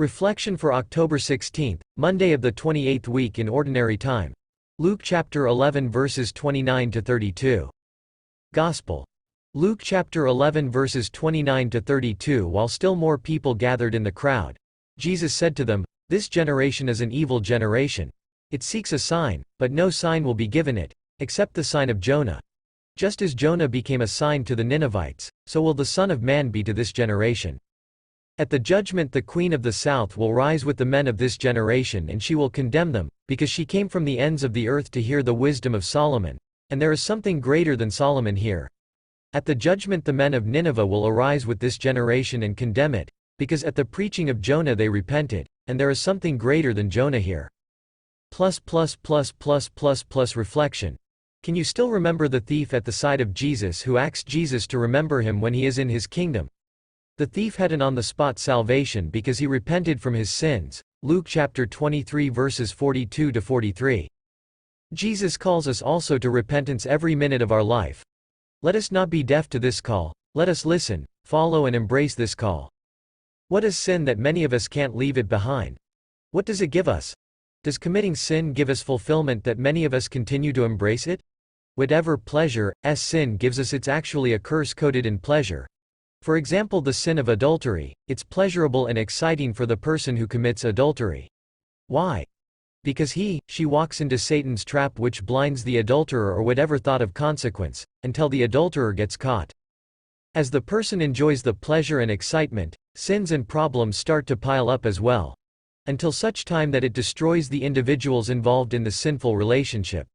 Reflection for October 16, Monday of the 28th week in Ordinary Time. Luke chapter 11 verses 29 to 32. Gospel. Luke chapter 11 verses 29 to 32. While still more people gathered in the crowd, Jesus said to them, "This generation is an evil generation. It seeks a sign, but no sign will be given it, except the sign of Jonah. Just as Jonah became a sign to the Ninevites, so will the Son of Man be to this generation. At the judgment the queen of the south will rise with the men of this generation, and she will condemn them, because she came from the ends of the earth to hear the wisdom of Solomon, and there is something greater than Solomon here. At the judgment the men of Nineveh will arise with this generation and condemn it, because at the preaching of Jonah they repented, and there is something greater than Jonah here." Reflection. Can you still remember the thief at the side of Jesus who asks Jesus to remember him when he is in his kingdom? The thief had an on-the-spot salvation because he repented from his sins. Luke chapter 23 verses 42 to 43. Jesus calls us also to repentance every minute of our life. Let us not be deaf to this call. Let us listen, follow and embrace this call. What is sin that many of us can't leave it behind? What does it give us? Does committing sin give us fulfillment that many of us continue to embrace it? Whatever pleasure sin gives us, it's actually a curse coated in pleasure. For example, the sin of adultery, it's pleasurable and exciting for the person who commits adultery. Why? Because she walks into Satan's trap, which blinds the adulterer or whatever thought of consequence, until the adulterer gets caught. As the person enjoys the pleasure and excitement, sins and problems start to pile up as well, until such time that it destroys the individuals involved in the sinful relationship.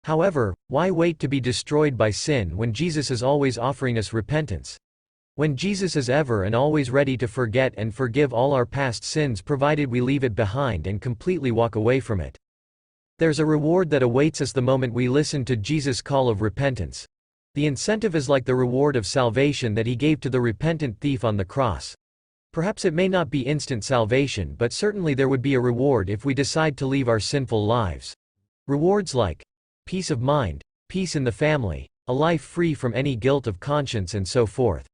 However, why wait to be destroyed by sin when Jesus is always offering us repentance? When Jesus is ever and always ready to forget and forgive all our past sins provided we leave it behind and completely walk away from it. There's a reward that awaits us the moment we listen to Jesus' call of repentance. The incentive is like the reward of salvation that he gave to the repentant thief on the cross. Perhaps it may not be instant salvation, but certainly there would be a reward if we decide to leave our sinful lives. Rewards like peace of mind, peace in the family, a life free from any guilt of conscience, and so forth.